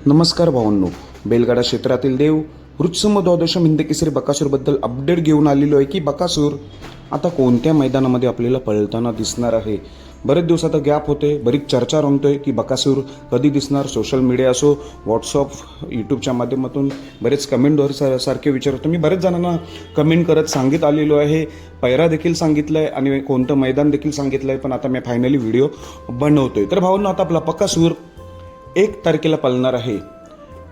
नमस्कार भावांनो, बैलगाडा क्षेत्रातील देव वृत्सम द्वादश हिंदकेसरी बकासूरबद्दल अपडेट घेऊन आलेलो आहे की बकासूर आता कोणत्या मैदानामध्ये आपल्याला पळताना दिसणार आहे. बरेच दिवस आता गॅप होते, बरीच चर्चा रंगतोय की बकासूर कधी दिसणार. सोशल मीडिया असो, व्हॉट्सअप, यूट्यूबच्या माध्यमातून बरेच कमेंटद्वारे सारखे विचारतो. मी बरेच जणांना कमेंट करत सांगित आलेलो आहे, पैरा देखील सांगितलं आहे आणि कोणतं मैदान देखील सांगितलं आहे. पण आता मी फायनली व्हिडिओ बनवतोय. तर भावांनो, आता आपला बकासूर 1 तारखेला पळणार आहे.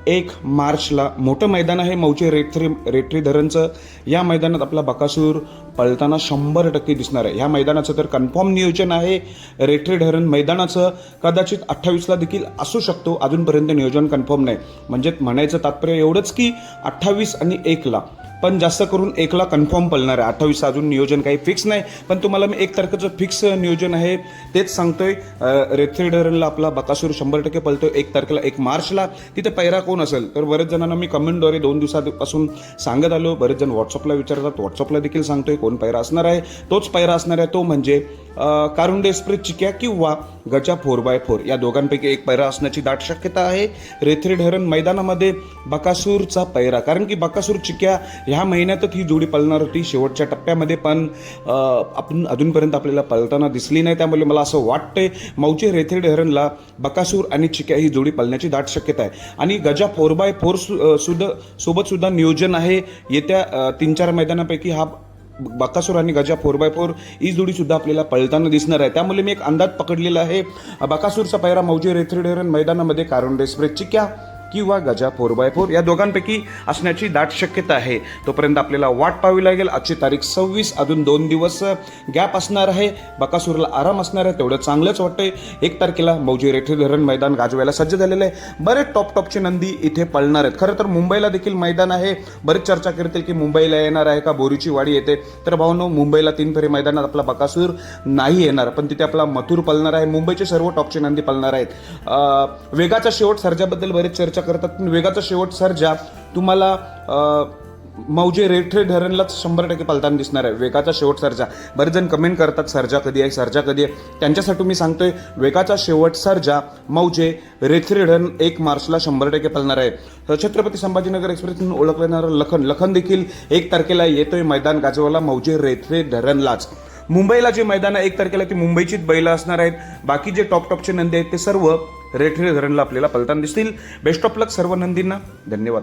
1 मार्चला मोठं मैदान आहे मौजे रेटरी धरणचं. या मैदानात आपला बकासूर पळताना 100% दिसणार आहे. ह्या मैदानाचं तर कन्फर्म नियोजन आहे. रेटरी धरण मैदानाचं कदाचित 28ला देखील असू शकतो. अजूनपर्यंत नियोजन कन्फर्म नाही. म्हणजे म्हणायचं तात्पर्य एवढंच की 28 आणि 1ला, पण जास्त करून 1ला कन्फर्म पळणार आहे. 28 अजून नियोजन काही फिक्स नाही, पण तुम्हाला मी 1 तारखेचं फिक्स नियोजन आहे तेच सांगतोय. रेटरी धरणला आपला बकासूर 100% पळतोय 1 तारखेला. 1 मार्चला तिथे पैरा कोण असेल तर बरेच जणांना मी कमेंटद्वारे 2 दिवसापासून सांगत आलो. बरेच जण व्हॉट्सअपला विचारतात, व्हॉट्सअपला देखील सांगतोय कोण पैरा असणार आहे. तोच पैरा असणार आहे, तो म्हणजे कारुंडे एक्सप्रेस चिक्या किंवा गजा 4x4 या दोघांपैकी एक पैरा असण्याची दाट शक्यता आहे रेथरी धरण मैदानामध्ये बकासूरचा पैरा. कारण की बकासूर चिक्या ह्या महिन्यातच ही जोडी पळणार होती शेवटच्या टप्प्यामध्ये, पण आपण अजूनपर्यंत आपल्याला पळताना दिसली नाही. त्यामुळे मला असं वाटतंय मौजे रेथरी धरणला बकासूर आणि चिक्या ही जोडी पळण्याची दाट शक्यता आहे. आणि गजा 4x4 सोबत सुद्धा नियोजन आहे. येत्या 3-4 मैदानापैकी हा बकासूर आणि गजा 4x4 ही जोडी सुद्धा आपल्याला पळताना दिसणार आहे. त्यामुळे मी एक अंदाज पकडलेला आहे. बकासूरचा पैरा मौजे रेथरी धरण मैदानामध्ये कारुंडे एक्सप्रेस चिक्या किंवा गजा 4x4 या दोघांपैकी असण्याची दाट शक्यता आहे. तोपर्यंत आपल्याला वाट पाहावी लागेल. आजची तारीख 26, अजून 2 दिवस गॅप असणार आहे. बकासूरला आराम असणार आहे, तेवढं चांगलंच वाटतंय. 1 तारखेला मौजे रेथरी धरण मैदान गाजवायला सज्ज झालेलं आहे. बरेच टॉपचे नंदी इथे पळणार आहेत. खरं तर मुंबईला देखील मैदान आहे. बरेच चर्चा करतील की मुंबईला येणार आहे का, बोरीची वाडी येते. तर भावनो, मुंबईला 3 फेरी मैदानात आपला बकासूर नाही येणार, पण तिथे आपला मथुर पळणार आहे. मुंबईचे सर्व टॉपचे नंदी पळणार आहेत. वेगाचा शेवट सर्जाबद्दल बरेच चर्चा करतात, पण वेगाचा शेवट सर्जा तुम्हाला मौजे रेटरी धरणलाच 100% पळताना दिसणार आहे. वेगाचा शेवट सर्जा. बरेच जण कमेंट करतात सर्जा कधी आहे, सर्जा कधी आहे. त्यांच्यासाठी मी सांगतोय वेगाचा शेवट सर्जा मौजे रेटरी धरण 1 मार्चला 100% पळणार आहे. छत्रपती संभाजीनगर एक्सप्रेस म्हणून ओळखलं जाणारं लखन देखील 1 तारखेला येतोय मैदान गाजवायला मौजे रेटरी धरणलाच. मुंबईला जे मैदान आहे 1 तारखेला ती मुंबईचीच बैल असणार आहेत. बाकी जे टॉपचे नंदी आहेत ते सर्व रेटरी धरणला आपल्याला पळताना दिसतील. बेस्ट ऑफ लक सर्व नंदींना. धन्यवाद.